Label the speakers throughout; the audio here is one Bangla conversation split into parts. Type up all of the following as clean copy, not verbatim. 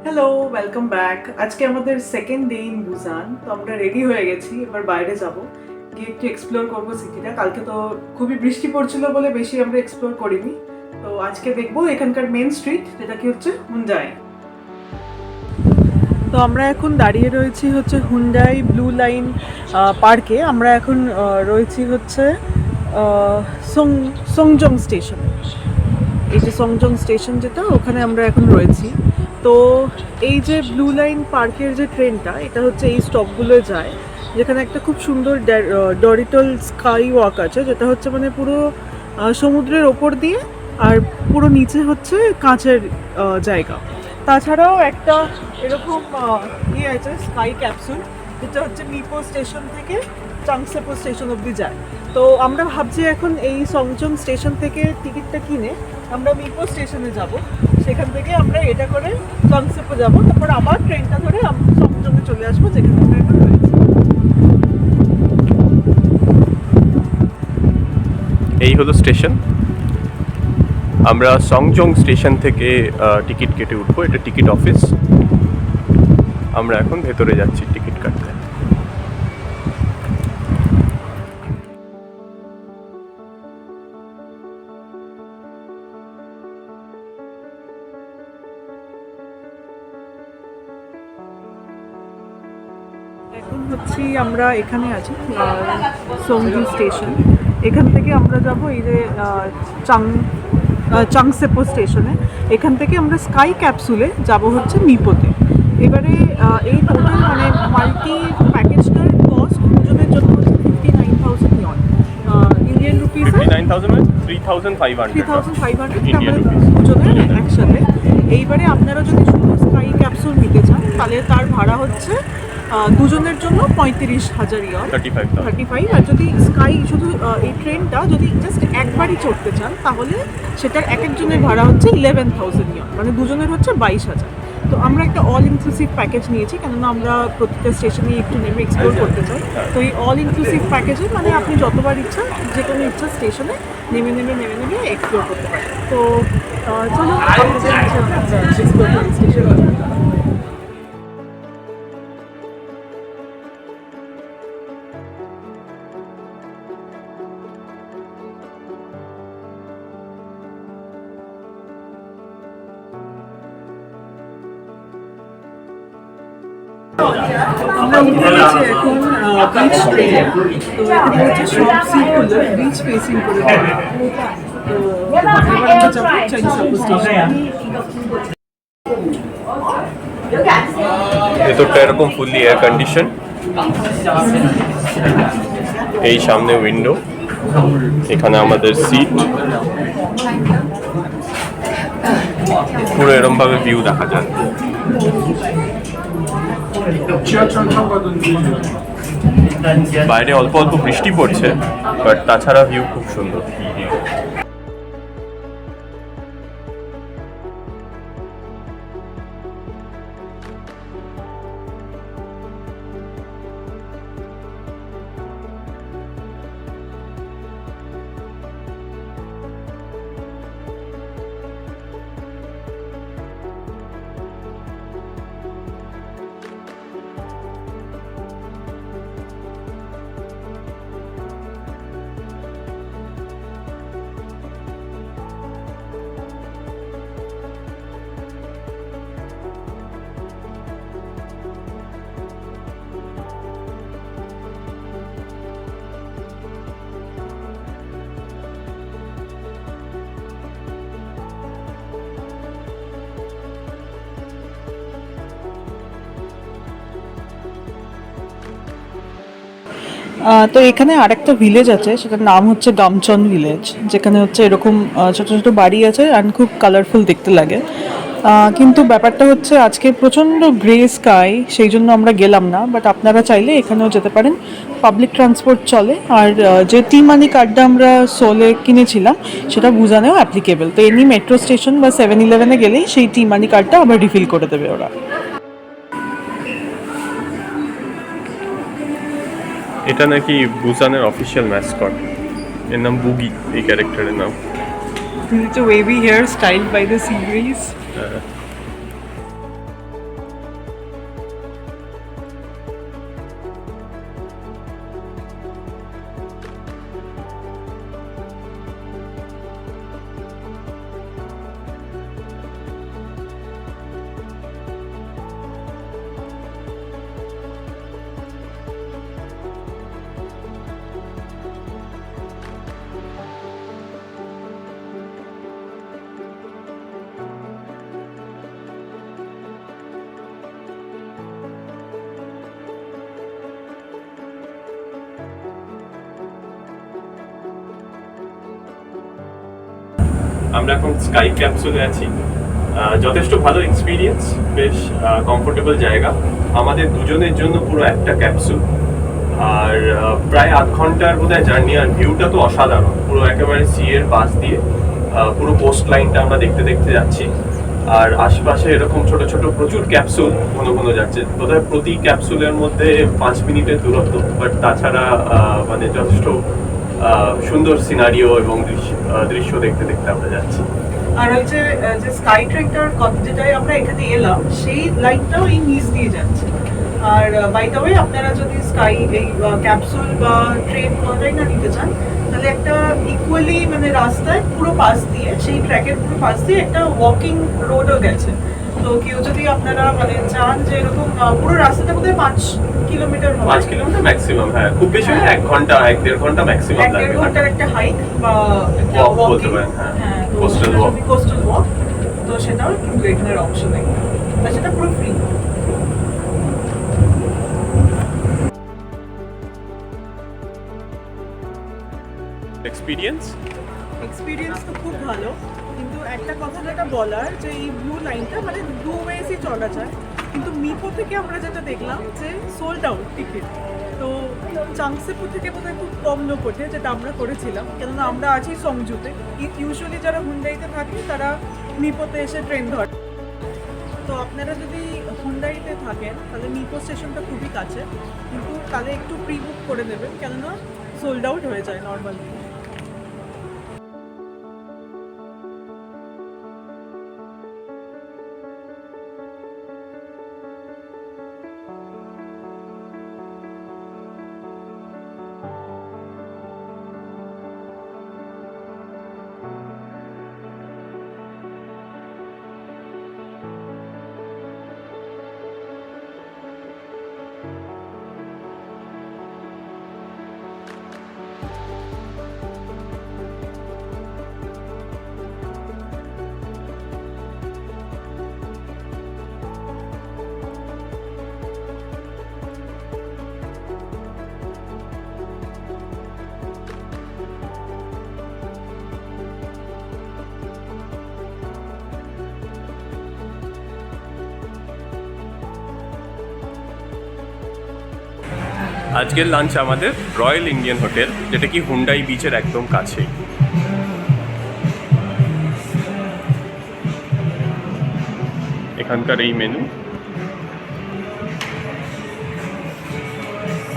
Speaker 1: Hello, welcome back. আজকে আমাদের সেকেন্ড ডে ইন বুসান। তো আমরা রেডি হয়ে গেছি, এবার বাইরে যাব, গিয়ে একটু এক্সপ্লোর করবো সিটিটা। কালকে তো খুবই বৃষ্টি পড়ছিল বলে বেশি আমরা এক্সপ্লোর করিনি। তো আজকে দেখবো এখানকার মেন স্ট্রিট, যেটা কি হচ্ছে হুন্ডাই। তো আমরা এখন দাঁড়িয়ে রয়েছি হচ্ছে হুন্ডাই ব্লু লাইন পার্কে। আমরা এখন রয়েছি হচ্ছে সংজং স্টেশনে। এই যে সংজং স্টেশন যেটা, ওখানে আমরা এখন রয়েছি। তো এই যে ব্লু লাইন পার্কের যে ট্রেনটা, এটা হচ্ছে এই স্টপগুলো যায়, যেখানে একটা খুব সুন্দর ডরিটল স্কাই ওয়াক আছে, যেটা হচ্ছে মানে পুরো সমুদ্রের ওপর দিয়ে, আর পুরো নিচে হচ্ছে কাঁচের জায়গা। তাছাড়াও একটা এরকম ইয়ে আছে স্কাই ক্যাপসুল, যেটা হচ্ছে মিপো স্টেশন থেকে চাংসেপো স্টেশন অবধি যায়। তো আমরা ভাবছি এখন এই সংজং স্টেশন থেকে টিকিটটা কিনে আমরা মিপো স্টেশনে যাব, সেখান থেকে আমরা এটা করে চাংসেপো যাব, তারপর আবার ট্রেনটা ধরে সংজংয়ে চলে আসবো, যেখানে আমরা এখন রয়েছি।
Speaker 2: এই হলো স্টেশন। আমরা সংজং স্টেশন থেকে টিকিট কেটে উঠবো, এটা টিকিট অফিস। আমরা এখন ভেতরে যাচ্ছি টিকিট কাটতে।
Speaker 1: এখন হচ্ছি আমরা এখানে আছি সংজু স্টেশন। এখান থেকে আমরা যাব এই যে চাংসেপো স্টেশনে। এখান থেকে আমরা স্কাই ক্যাপসুলে যাব হচ্ছে মিপোতে। এবারে এই টোটাল মানে মাল্টি প্যাকেজটার কস্ট দুজনের জন্য হচ্ছে 59,000 ইয়ন, ইন্ডিয়ান রুপিসে 3,500 আমরা দুজনের একসাথে। এইবারে আপনারা যদি শুধু স্কাই ক্যাপসুল নিতে চান, তাহলে তার ভাড়া হচ্ছে দুজনের জন্য 35,000 ইয়ন, 35। আর যদি স্কাই শুধু এই ট্রেনটা যদি জাস্ট একবারই চড়তে চান, তাহলে সেটার এক একজনের ভাড়া হচ্ছে 11,000 ইয়ন, মানে দুজনের হচ্ছে 22,000। তো আমরা একটা অল ইনক্লুসিভ প্যাকেজ নিয়েছি, কেননা আমরা প্রত্যেকটা স্টেশনে একটু নেমে এক্সপ্লোর করতে চাই। তো এই অল ইনক্লুসিভ প্যাকেজে মানে আপনি যতবার ইচ্ছা, যে কোনো ইচ্ছা স্টেশনে নেমে এক্সপ্লোর করতে পারেন। তো চলো এক্সপ্লোর করি স্টেশনে। আমরা উঠে গেছি এখন বিচ ট্রেনে। তো এখানে হচ্ছে সব সিটগুলো বিচ ফেসিং করে দেওয়া। তো এবার আমরা যাবো চাংসেপো স্টেশন।
Speaker 2: ভেতরটা এরকম ফুললি এয়ার কন্ডিশন। এই সামনে উইন্ডো, এখানে আমাদের সিট, পুরো এরকম ভাবে ভিউ দেখা যায়। বাইরে অল্প অল্প বৃষ্টি পড়ছে, বাট তাছাড়া ভিউ খুব সুন্দর।
Speaker 1: তো এখানে আরেকটা ভিলেজ আছে, সেটার নাম হচ্ছে গামচন ভিলেজ, যেখানে হচ্ছে এরকম ছোট ছোট বাড়ি আছে আর খুব কালারফুল দেখতে লাগে। কিন্তু ব্যাপারটা হচ্ছে আজকে প্রচণ্ড গ্রে স্কাই, সেই জন্য আমরা গেলাম না। বাট আপনারা চাইলে এখানেও যেতে পারেন, পাবলিক ট্রান্সপোর্ট চলে। আর যে টি মানি কার্ডটা আমরা সোলে কিনেছিলাম, সেটা বুজানেও অ্যাপ্লিকেবল। তো এমনি মেট্রো স্টেশন বা 7-Eleven গেলেই সেই টি মানি কার্ডটা আবার রিফিল করে দেবে ওরা।
Speaker 2: এটা নাকি বুসানের অফিসিয়াল ম্যাসকট, এর নাম বুগি, এই ক্যারেক্টারের নাম।
Speaker 1: It's a wavy hair styled by the sea breeze.
Speaker 2: আমরা এখন স্কাই ক্যাপসুলে আছি। যথেষ্ট ভালো এক্সপিরিয়েন্স, বেশ কমফোর্টেবল জায়গা। আমাদের দুজনের জন্য পুরো একটা ক্যাপসুল, আর প্রায় 8 ঘন্টার বোধহয় জার্নি। আর ভিউটা তো অসাধারণ, পুরো একেবারে সি এর পাশ দিয়ে পুরো কোস্ট লাইনটা আমরা দেখতে দেখতে যাচ্ছি। আর আশপাশে এরকম ছোট ছোট প্রচুর ক্যাপসুল ঘন ঘন যাচ্ছে। বোধহয় প্রতি ক্যাপসুলের মধ্যে 5 মিনিটের দূরত্ব, বাট তাছাড়া মানে যথেষ্ট সুন্দর সিনারিও এবং দৃশ্য দেখতে দেখতে আমরা যাচ্ছি।
Speaker 1: আর হচ্ছে যে স্কাই ট্রেনটার যেটাই আমরা এখানে এলাম, সেই লাইনটাও এই নিচ দিয়ে যাচ্ছে। আর বাই দ্য ওয়ে, আপনারা যদি স্কাই এই ক্যাপসুল বা ট্রেন কোনোটাই না নিতে চান, তাহলে একটা ইকুয়ালি মানে রাস্তায় পুরো পাশ দিয়ে, সেই ট্র্যাকের পুরো পাশ দিয়ে একটা ওয়াকিং রোডও গেছে। তো কেউ যদি আপনারা মানে চান যে এরকম পুরো রাস্তাটা বোধহয় 5 কিলোমিটার
Speaker 2: 5 কিলোমিটার ম্যাক্সিমাম, হ্যাঁ খুব বেশি হলে 1 ঘন্টা 1.5 ঘন্টা ম্যাক্সিমাম
Speaker 1: 1.5
Speaker 2: লাগবে।
Speaker 1: ঘন্টার একটা হাইক বা একটা
Speaker 2: Walk বলতে
Speaker 1: ওয়াকিং,
Speaker 2: পারেন, হ্যাঁ।
Speaker 1: হ্যাঁ
Speaker 2: Coastal walk।
Speaker 1: কোস্টাল ওয়াক, তো সেটাও কিন্তু এখানের অপশন নেই, আর সেটা পুরো ফ্রি। এক্সপিরিয়েন্স তো খুব ভালো, কিন্তু একটা কথা যেটা বলার, যে এই ব্লু লাইনটা মানে 2 ওয়েসই চলা যায়, কিন্তু মিপো থেকে আমরা যেটা দেখলাম যে সোল্ড আউট টিকিট। তো চাংসেপুর থেকে বোধহয় খুব কম লোক ওঠে, যেটা আমরা করেছিলাম, কেননা আমরা আছি সংজুতে। ইউজুয়ালি যারা হুন্ডাইতে থাকে তারা মিপোতে এসে ট্রেন ধরে। তো আপনারা যদি হুন্ডাইতে থাকেন তাহলে মিপো স্টেশনটা খুবই কাছে, কিন্তু তাহলে একটু প্রি বুক করে নেবেন, কেননা সোল্ড আউট হয়ে যায় নর্মালি।
Speaker 2: আজকের লাঞ্চ আমাদের রয়্যাল ইন্ডিয়ান হোটেল, যেটা কি হুন্ডাই বিচের একদম কাছেই। এখানকার এই মেনু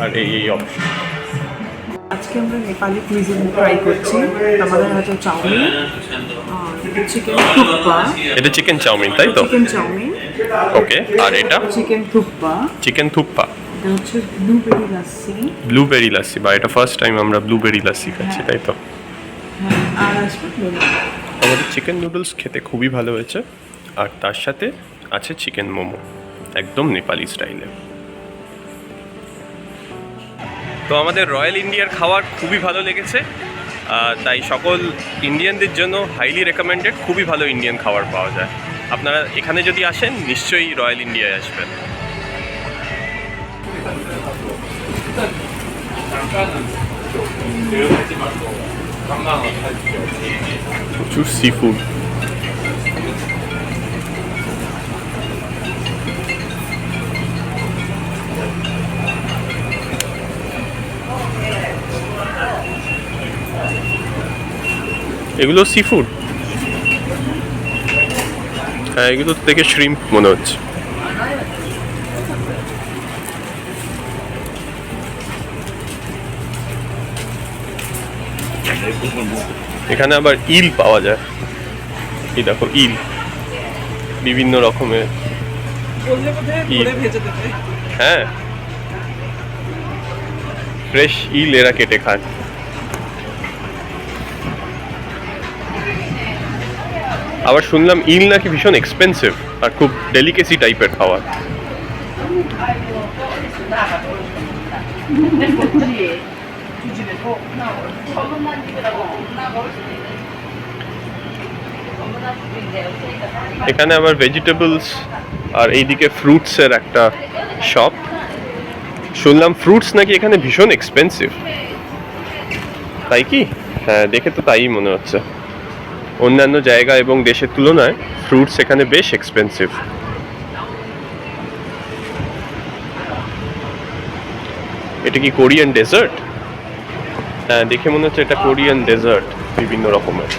Speaker 2: আর এই অপশন।
Speaker 1: আজকে আমরা নেপালি কুইজিন ট্রাই করছি। আমাদের আছে চাউমিন, চিকেন থুপ্পা,
Speaker 2: এটা চিকেন চাউমিন, তাই তো?
Speaker 1: চিকেন চাউমিন,
Speaker 2: ওকে। আর এটা
Speaker 1: চিকেন থুপ্পা,
Speaker 2: চিকেন থুপ্পা,
Speaker 1: এটা হচ্ছে ব্লুবেরি লাসি।
Speaker 2: ব্লুবেরি লাসি, বা এটা ফার্স্ট টাইম আমরা ব্লুবেরি লাসি খাচ্ছি, তাই তো?
Speaker 1: হ্যাঁ, আর আসবে মোমো।
Speaker 2: আমাদের চিকেন নুডলস খেতে খুবই ভালো হয়েছে, আর তার সাথে আছে চিকেন মোমো, একদম নেপালি স্টাইলে। তো আমাদের রয়্যাল ইন্ডিয়ার খাবার খুবই ভালো লেগেছে, তাই সকল ইন্ডিয়ানদের জন্য হাইলি রেকমেন্ডেড। খুবই ভালো ইন্ডিয়ান খাবার পাওয়া যায়। আপনারা এখানে যদি আসেন, নিশ্চয়ই রয়্যাল ইন্ডিয়ায় আসবেন। প্রচুর সি ফুড। এগুলো সি ফুড, হ্যাঁ এগুলো থেকে শ্রিম্প মনে হচ্ছে। এখানে আবার ইল পাওয়া যায়, এই দেখো ইল, বিভিন্ন রকমের ইল। হ্যাঁ, ফ্রেশ ইল এরা কেটে খায়। আবার শুনলাম ইল নাকি ভীষণ এক্সপেন্সিভ আর খুব ডেলিকেসি টাইপের খাবার। এখানে আবার ভেজিটেবলস আর এইদিকে ফ্রুটসের একটা শপ। শুনলাম ফ্রুটস নাকি এখানে ভীষণ এক্সপেন্সিভ, তাই কি? হ্যাঁ, দেখে তো তাই মনে হচ্ছে। অন্যান্য জায়গা এবং দেশের তুলনায় ফ্রুটস এখানে বেশ এক্সপেন্সিভ। এটা কি কোরিয়ান ডেজার্ট? হ্যাঁ, দেখে মনে হচ্ছে এটা কোরিয়ান ডেজার্ট, বিভিন্ন রকমের।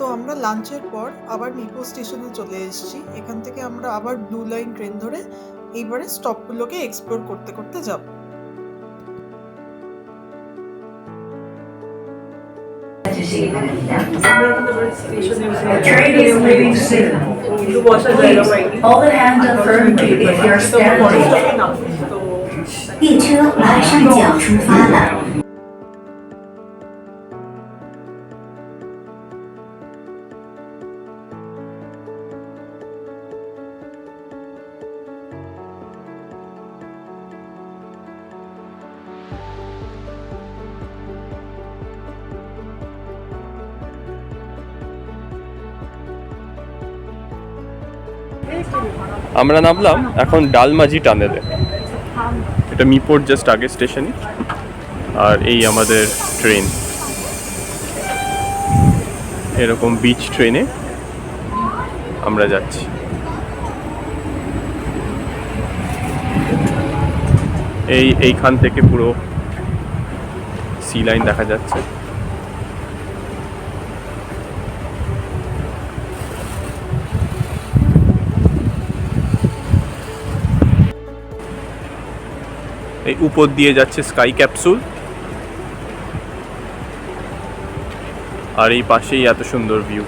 Speaker 1: তো আমরা লাঞ্চের পর আবার মিপো স্টেশনে চলে এসেছি। এখান থেকে আমরা আবার ব্লু লাইন ট্রেন ধরে এইবারে স্টপগুলোকে এক্সপ্লোর করতে করতে যাব।
Speaker 3: Train is leaving soon. Please hold the hand firmly if you're standing.
Speaker 4: 列车马上就要出发了。
Speaker 2: আমরা নামলাম এখন ডালমাজি টানেলে। এটা মিপোর জাস্ট আগে স্টেশনই। আর এই আমাদের ট্রেন, এরকম বিচ ট্রেনে আমরা যাচ্ছি। এইখান থেকে পুরো সি লাইন দেখা যাচ্ছে। এই উপর দিয়ে যাচ্ছে স্কাই ক্যাপসুল, আর এই পাশেই এত সুন্দর ভিউ।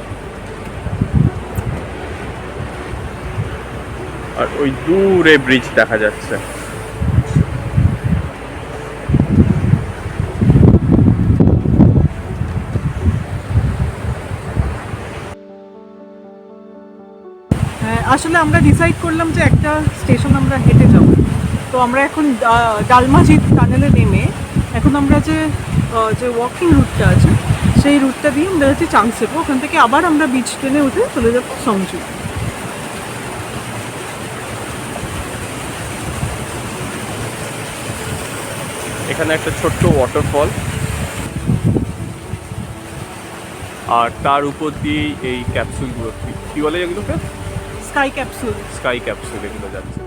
Speaker 2: আর ওই দূরে ব্রিজ দেখা যাচ্ছে।
Speaker 1: আসলে আমরা ডিসাইড করলাম যে একটা স্টেশন আমরা হেঁটে যাব। তো আমরা এখন ডালমাজি টানেলে নেমে এখন আমরা যে ওয়াকিং রুটটা আছে সেই রুটটা দিয়ে আমরা যাচ্ছি চাংসেপো। ওখান থেকে আবার আমরা বিচ ট্রেনে উঠে চলে যাবো সংজু।
Speaker 2: এখানে একটা ছোট্ট ওয়াটারফল, আর তার উপর দিয়ে এই ক্যাপসুলগুলো, কি বলে এগুলোকে?
Speaker 1: Sky capsule.
Speaker 2: স্কাই ক্যাপসুল এগুলো যাচ্ছে।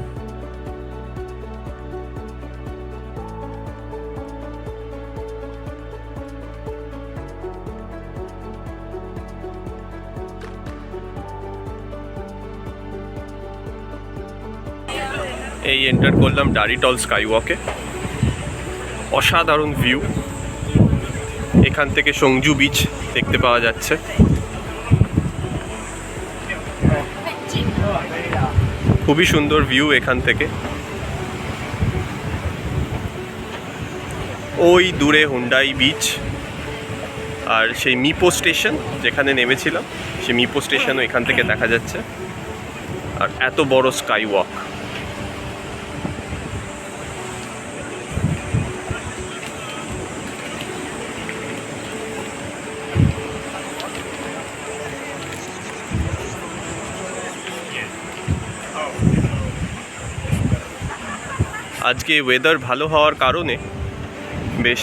Speaker 2: এই এন্টার করলাম ডারিটল স্কাই ওয়াকে। অসাধারণ ভিউ, এখান থেকে সংজু বিচ দেখতে পাওয়া যাচ্ছে। খুবই সুন্দর ভিউ এখান থেকে। ওই দূরে হুন্ডাই বিচ, আর সেই মিপো স্টেশন যেখানে নেমেছিলাম সেই মিপো স্টেশনও এখান থেকে দেখা যাচ্ছে। আর এত বড় স্কাই ওয়াক। আজকে ওয়েদার ভালো হওয়ার কারণে বেশ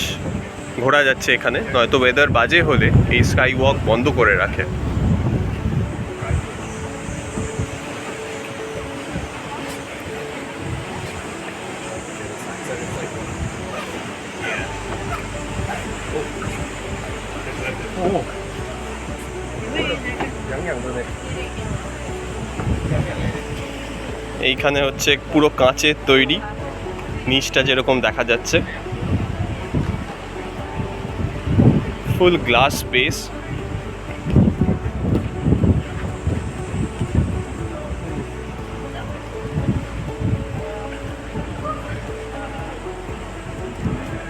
Speaker 2: ঘোরা যাচ্ছে এখানে, নয়তো ওয়েদার বাজে হলে এই স্কাই ওয়াক বন্ধ করে রাখে। এইখানে হচ্ছে পুরো কাঁচের তৈরি, নিচটা যেরকম দেখা যাচ্ছে ফুল গ্লাস স্পেস।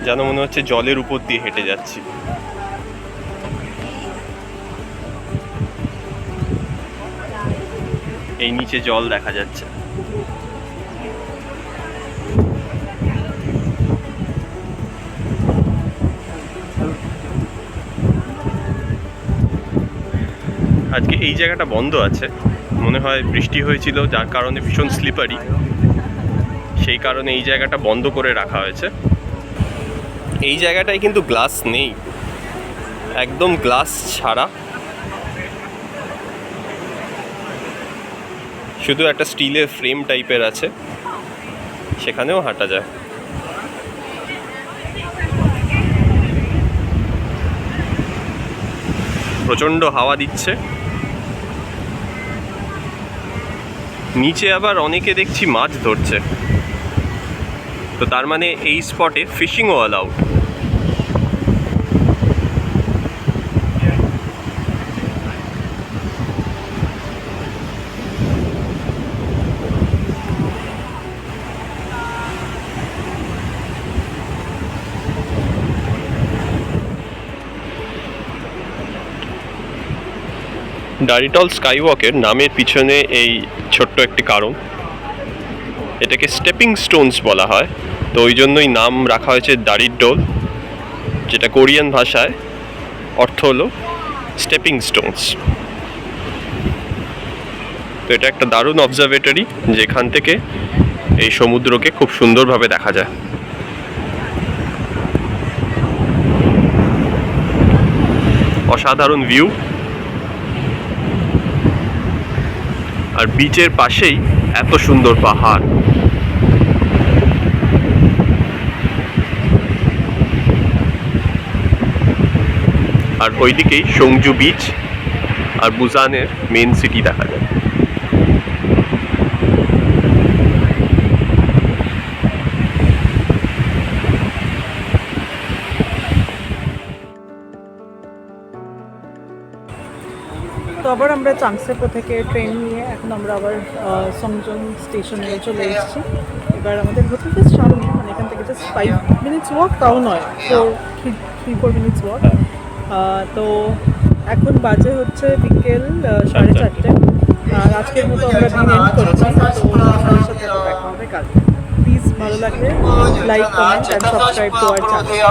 Speaker 2: যেন মনে হচ্ছে জলের উপর দিয়ে হেঁটে যাচ্ছি। এই নিচে জল দেখা যাচ্ছে। আজকে এই জায়গাটা বন্ধ আছে, মনে হয় বৃষ্টি হয়েছিল যার কারণে ভীষণ স্লিপারি, সেই কারণে এই জায়গাটা বন্ধ করে রাখা হয়েছে। এই জায়গাটায় কিন্তু গ্লাস নেই, একদম গ্লাস ছাড়া, শুধু একটা স্টিলের ফ্রেম টাইপের আছে, সেখানেও হাঁটা যায়। প্রচণ্ড হাওয়া দিচ্ছে। নিচে আবার অনেকে দেখছি মাছ ধরছে, তো তার মানে এই স্পটে ফিশিংও অ্যালাউড। ডারিটল স্কাইওয়াকের নামের পিছনে এই ছোট্ট একটি কারণ, এটাকে স্টেপিং স্টোনস বলা হয়, তো ওই জন্যই নাম রাখা হয়েছে দারিডোল, যেটা কোরিয়ান ভাষায় অর্থ হলো স্টেপিং স্টোনস। তো এটা একটা দারুণ অবজারভেটরি, যেখান থেকে এই সমুদ্রকে খুব সুন্দরভাবে দেখা যায়। অসাধারণ ভিউ, আর বিচের পাশেই এত সুন্দর পাহাড়। আর ওইদিকেই সংজু বিচ আর বুসানের মেন সিটি দেখা যায়।
Speaker 1: তো আবার আমরা চাংসেপো থেকে ট্রেন নিয়ে এখন আমরা আবার সংজং স্টেশনে চলে এসেছি। এবার আমাদের হোটেল জাস্ট সামনে, মানে এখান থেকে জাস্ট 5 মিনিটস ওয়াক, তাও নয়, 3-4 মিনিটস ওয়াক। তো এখন বাজে হচ্ছে বিকেল 4:30। আর আজকের মতো আমরা দিন এন্ড করছি। তো আপনাদের সাথে দেখা হবে কাল। প্লিজ ভালো লাগলে like, comment and subscribe to our channel.